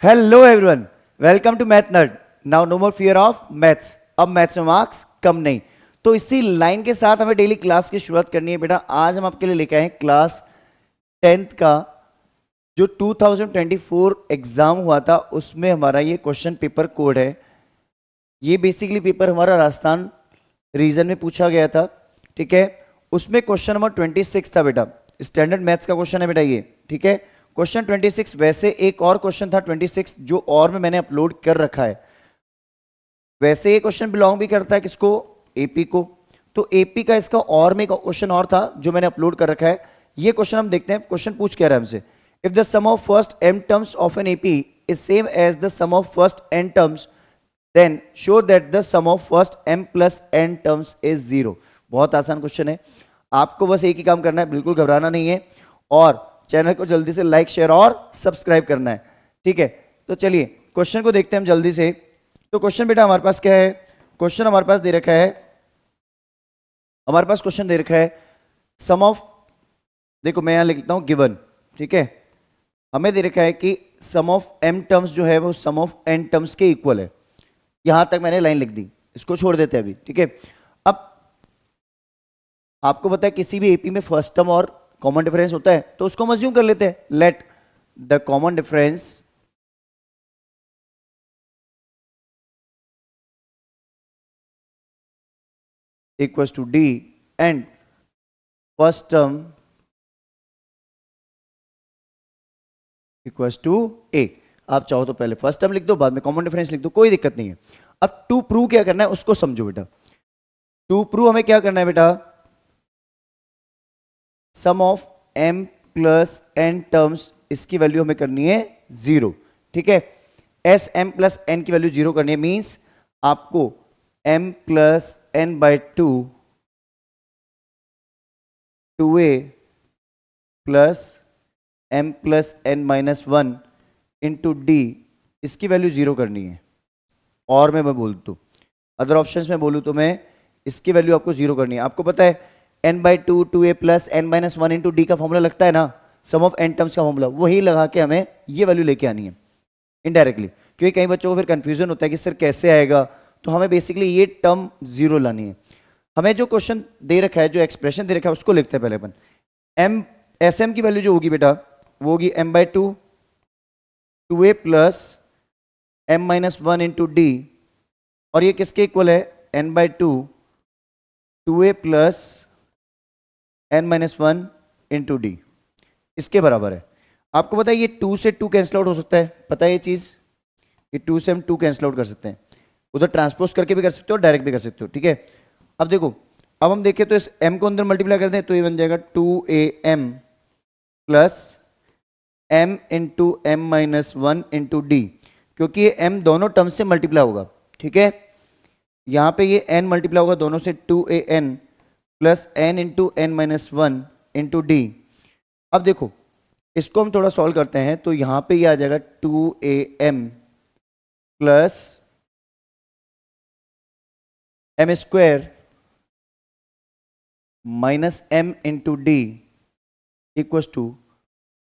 Hello everyone, welcome to Math Nerd. Now no more fear of maths. अब maths में marks कम नहीं। तो इसी लाइन के साथ हमें डेली क्लास की शुरुआत करनी है बेटा। आज हम आपके लिए लेके आए हैं क्लास 10th का जो 2024 एग्जाम हुआ था, उसमें हमारा ये क्वेश्चन पेपर कोड है। ये बेसिकली पेपर हमारा राजस्थान रीजन में पूछा गया था, ठीक है। उसमें क्वेश्चन नंबर 26 था बेटा, स्टैंडर्ड मैथ्स का क्वेश्चन है बेटा ये, ठीक है। क्वेश्चन 26। वैसे एक और क्वेश्चन था 26 जो और में मैंने अपलोड कर रखा है। वैसे ये क्वेश्चन बिलोंग भी करता है किसको, एपी को। तो एपी का इसका और में एक क्वेश्चन और था जो मैंने अपलोड कर रखा है। ये क्वेश्चन हम देखते हैं। क्वेश्चन पूछ क्या रहा है हमसे, if the sum of first m terms of an AP is same as the sum of first n terms then show that the sum of first m plus n terms is 0। बहुत आसान question है, आपको बस एक ही काम करना है, बिल्कुल घबराना नहीं है और चैनल को जल्दी से लाइक शेयर और सब्सक्राइब करना है, ठीक है। तो चलिए क्वेश्चन को देखते हैं हम जल्दी से। तो क्वेश्चन बेटा हमारे पास क्या है, क्वेश्चन हमारे पास दे रखा है, हमारे पास क्वेश्चन दे रखा है सम ऑफ, देखो मैं यहां लिखता हूं गिवन, ठीक है। हमें दे रखा है कि सम ऑफ m टर्म्स जो है वो सम ऑफ n टर्म्स के इक्वल है। यहां तक मैंने लाइन लिख दी, इसको छोड़ देते हैं अभी, ठीक है। अब आपको पता है किसी भी एपी में फर्स्ट टर्म और कॉमन डिफरेंस होता है, तो उसको हम अज्यूम कर लेते हैं। Let the common difference equals to D and first term equals to A. आप चाहो तो पहले फर्स्ट टर्म लिख दो, बाद में कॉमन डिफरेंस लिख दो, कोई दिक्कत नहीं है। अब टू प्रूव क्या करना है उसको समझो बेटा। टू प्रूव हमें क्या करना है बेटा, sum of m plus n terms, इसकी वैल्यू हमें करनी है 0, ठीक है। एस m प्लस n की वैल्यू 0 करनी है, मींस आपको m plus n by 2a plus m plus n minus 1 into D, इसकी वैल्यू 0 करनी है। और मैं बोलूँ तो अदर ऑप्शंस में बोलूँ तो मैं इसकी वैल्यू आपको 0 करनी है। आपको पता है n by 2a plus n minus 1 into D का फॉर्मूला लगता है ना, सम ऑफ n टर्म्स का फॉर्मूला, वही लगा के हमें ये वैल्यू लेके आनी है इनडायरेक्टली। क्योंकि कई बच्चों को फिर कंफ्यूजन होता है कि सर कैसे आएगा, तो हमें बेसिकली ये टर्म 0 लानी है। हमें जो क्वेश्चन दे रखा है, जो एक्सप्रेशन दे रखा है, उसको लिखते हैं पहले अपन। m एस एम की वैल्यू जो होगी बेटा वो होगी m by 2a plus m minus 1 into D, और ये किसके इक्वल है, n by 2a plus n minus 1 into D, इसके बराबर है। आपको पता है ये 2 से 2 कैंसिल आउट हो सकता है, पता है ये चीज, ये 2 से हम 2 कैंसिल आउट कर सकते हैं। उधर ट्रांसपोज करके भी कर सकते हो, डायरेक्ट भी कर सकते हो, ठीक है। अब देखो, अब हम देखें तो इस m को अंदर मल्टीप्लाई कर दें तो ये बन जाएगा 2am plus m into m minus 1 into D, क्योंकि ये m दोनों टर्म से मल्टीप्लाई होगा, ठीक है। यहां पे ये n मल्टीप्लाई होगा दोनों से, 2an plus n into n minus 1 into D. अब देखो इसको हम थोड़ा सॉल्व करते हैं, तो यहां पे ये आ जाएगा 2am plus m square minus m into d equals to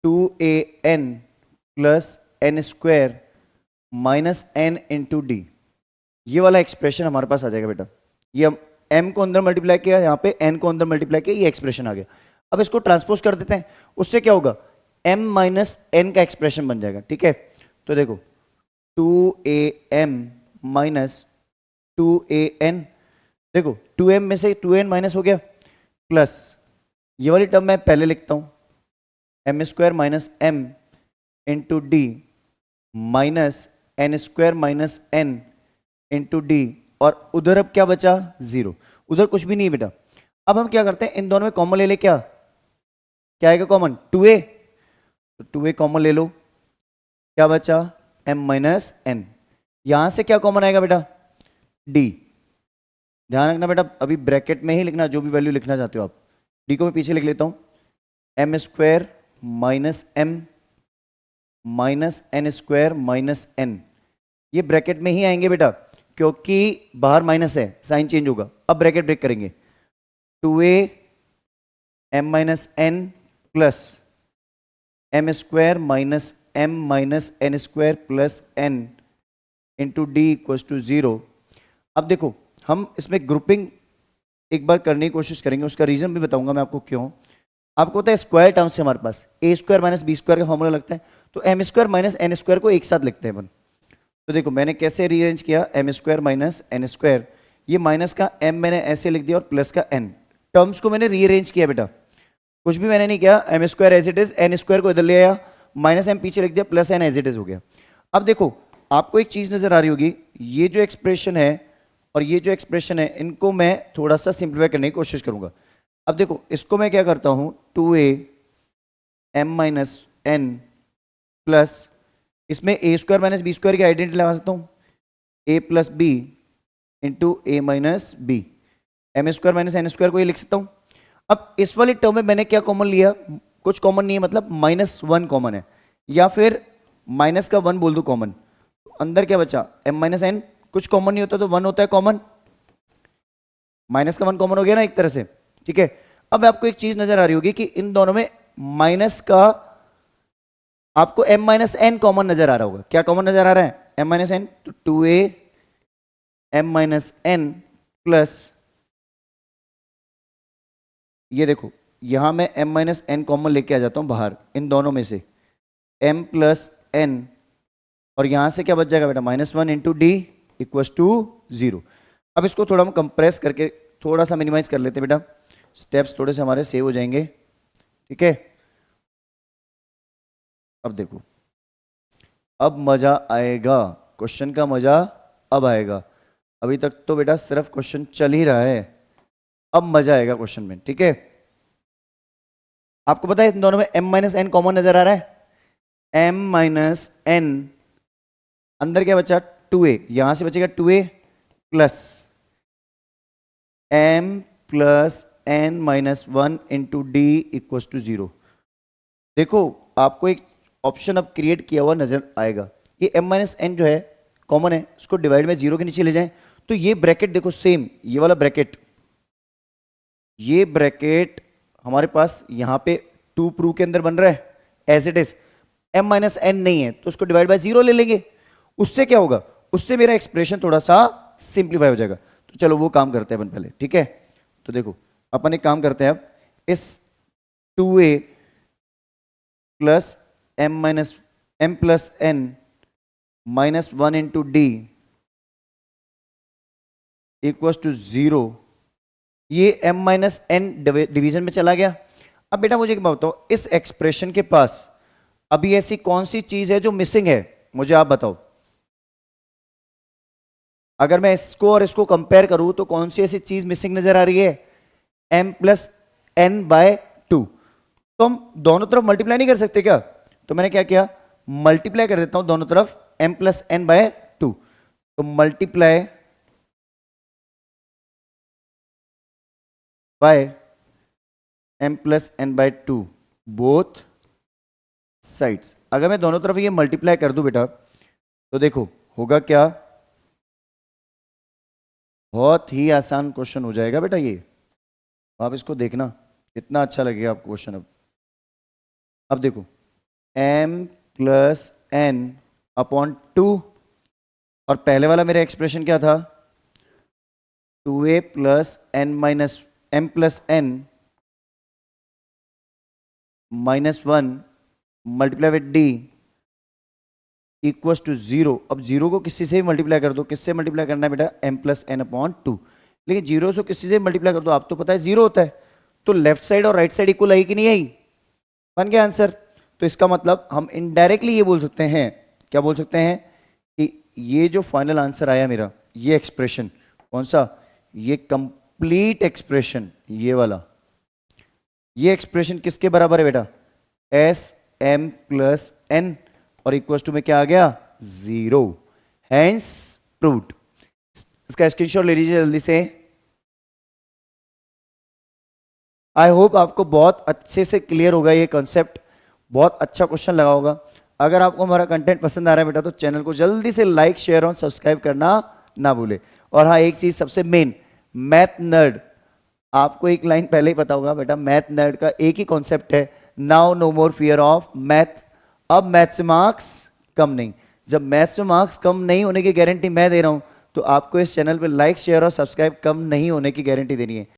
2an plus n square minus n into d. ये वाला एक्सप्रेशन हमारे पास आ जाएगा बेटा। ये हम m को अंदर मल्टीप्लाई किया, यहाँ पे n को अंदर मल्टीप्लाई किया, ये एक्सप्रेशन आ गया। अब इसको ट्रांसपोज कर देते हैं, उससे क्या होगा, m माइनस n का एक्सप्रेशन बन जाएगा, ठीक है। तो देखो 2am माइनस 2an, देखो 2m में से 2n माइनस हो गया, प्लस ये वाली टर्म मैं पहले लिखता हूं m square minus m into D minus n square minus n into D, और उधर अब क्या बचा, 0, उधर कुछ भी नहीं बेटा। अब हम क्या करते हैं, इन दोनों में कॉमन ले ले, क्या आएगा कॉमन, 2a, तो 2a कॉमन ले लो, क्या बचा m माइनस n। यहां से क्या कॉमन आएगा बेटा, d। ध्यान रखना बेटा, अभी ब्रैकेट में ही लिखना जो भी वैल्यू लिखना चाहते हो आप। d को मैं पीछे लिख लेता हूं, m square minus m minus n square minus n, ये ब्रैकेट में ही आएंगे बेटा, क्योंकि बाहर माइनस है, साइन चेंज होगा। अब ब्रैकेट ब्रेक करेंगे, 2a m minus n plus m square minus m minus N square plus n into d equal to 0। अब देखो हम इसमें ग्रुपिंग एक बार करने की कोशिश करेंगे, उसका रीजन भी बताऊंगा मैं आपको क्यों। आपको पता है स्क्वायर टर्म से हमारे पास a square minus B square का फॉर्मूला लगता है, तो m square minus N square को एक साथ लिखते हैं अपन। तो देखो मैंने कैसे रीअरेंज किया, m square minus N square, ये माइनस का एम मैंने ऐसे लिख दिया और प्लस का एन, टर्म्स को मैंने रीअरेंज किया बेटा, कुछ भी मैंने नहीं किया। M square as it is, n square को इधर ले आया, माइनस एम पीछे लिख दिया, plus n as it is हो गया। अब देखो आपको एक चीज नजर आ रही होगी, ये जो एक्सप्रेशन है और ये जो एक्सप्रेशन है इनको मैं थोड़ा सा सिंप्लीफाई करने की कोशिश करूंगा। अब देखो इसको मैं क्या करता हूं, 2a M minus N plus, इसमें A square minus B square की आइडेंटिटी लगा सकता हूं, A plus B into A minus B, M square minus N square को ये लिख सकता हूं। अब इस वाली टर्म में मैंने क्या कॉमन लिया, कुछ कॉमन नहीं है, मतलब -1 कॉमन है, या फिर माइनस का 1 बोल दो कॉमन, अंदर क्या बचा m माइनस एन, कुछ कॉमन नहीं होता तो 1 होता है कॉमन, माइनस का 1 कॉमन हो गया ना एक तरह से, ठीक है। अब आपको एक चीज नजर आ रही होगी कि इन दोनों में माइनस का आपको m माइनस एन कॉमन नजर आ रहा होगा। क्या कॉमन नजर आ रहा है, m माइनस एन, तो 2a m minus N plus, ये देखो यहां मैं m माइनस एन कॉमन लेके आ जाता हूं बाहर इन दोनों में से, m प्लस एन, और यहां से क्या बच जाएगा बेटा, -1 इंटू डी इक्वल टू 0। अब इसको थोड़ा हम कंप्रेस करके थोड़ा सा मिनिमाइज कर लेते हैं बेटा, स्टेप्स थोड़े से हमारे सेव हो जाएंगे, ठीक है। अब देखो अब मजा आएगा, क्वेश्चन का मजा अब आएगा, अभी तक तो बेटा सिर्फ क्वेश्चन चल ही रहा है, अब मजा आएगा क्वेश्चन में, ठीक है। आपको पता है इन दोनों में m माइनस एन कॉमन नजर आ रहा है, m माइनस एन, अंदर क्या बचा 2a, यहां से बचेगा 2a plus m plus n minus 1 into d equal to 0। देखो आपको एक ऑप्शन अब क्रिएट किया हुआ नजर आएगा, ये m माइनस एन जो है कॉमन है, उसको डिवाइड में 0 के नीचे ले जाएं तो ये ब्रैकेट देखो सेम, ये वाला ब्रैकेट, ये ब्रैकेट हमारे पास यहां पे 2 प्रूव के अंदर बन रहा है as it is, m minus n नहीं है तो उसको डिवाइड बाय 0 ले लेंगे, उससे क्या होगा, उससे मेरा एक्सप्रेशन थोड़ा सा सिंप्लीफाई हो जाएगा। तो चलो वो काम करते हैं अपन पहले, ठीक है। तो देखो अपन एक काम करते हैं, अब इस 2a plus m minus m plus n minus 1 into d equal to 0, ये m माइनस एन डिवीजन में चला गया। अब बेटा मुझे क्या बताओ, इस एक्सप्रेशन के पास अभी ऐसी कौन सी चीज है जो मिसिंग है, मुझे आप बताओ। अगर मैं इसको और इसको कंपेयर करूं तो कौन सी ऐसी चीज मिसिंग नजर आ रही है, m प्लस एन बाय 2, तो हम दोनों तरफ मल्टीप्लाई नहीं कर सकते क्या, तो मैंने क्या किया, मल्टीप्लाई कर देता हूं दोनों तरफ m प्लस एन बाय 2, तो multiply by m plus n by 2 both sides. अगर मैं दोनों तरफ ये मल्टीप्लाई कर दूं बेटा तो देखो होगा क्या, बहुत ही आसान क्वेश्चन हो जाएगा बेटा ये, आप इसको देखना कितना अच्छा लगेगा आपको क्वेश्चन। अब देखो m प्लस एन अपॉन 2, और पहले वाला मेरा एक्सप्रेशन क्या था, 2a plus n minus m plus n minus 1 multiply with d equal to 0। अब 0 को किसी से भी मल्टीप्लाई कर दो, किससे मल्टीप्लाई करना है बेटा, m प्लस एन अपॉन 2, लेकिन 0 से किसी से मल्टीप्लाई कर दो, आप तो पता है 0 होता है, तो लेफ्ट साइड और राइट साइड इक्वल आई कि नहीं आई, बन गया आंसर। तो इसका मतलब हम इनडायरेक्टली ये बोल सकते हैं, क्या बोल सकते हैं, कि ये जो फाइनल आंसर आया मेरा, ये एक्सप्रेशन कौन सा, ये कंप्लीट एक्सप्रेशन, ये वाला, ये एक्सप्रेशन किसके बराबर है बेटा, एस एम प्लस एन, और इक्वल टू में क्या आ गया 0, हैंस प्रूव्ड। इसका स्क्रीनशॉट ले लीजिए जल्दी से। आई होप आपको बहुत अच्छे से क्लियर होगा ये कॉन्सेप्ट, बहुत अच्छा क्वेश्चन लगा होगा। अगर आपको हमारा कंटेंट पसंद आ रहा है बेटा तो चैनल को जल्दी से लाइक शेयर और सब्सक्राइब करना ना भूले। और हाँ एक चीज सबसे मेन, मैथ नर्ड, आपको एक लाइन पहले ही पता होगा बेटा, मैथ नर्ड का एक ही कॉन्सेप्ट है, now no more fear of math. अब मैथ्स से मार्क्स कम नहीं। जब मैथ्स में मार्क्स कम नहीं होने की गारंटी मैं दे रहा हूं, तो आपको इस चैनल पे लाइक शेयर और सब्सक्राइब कम नहीं होने की गारंटी देनी है।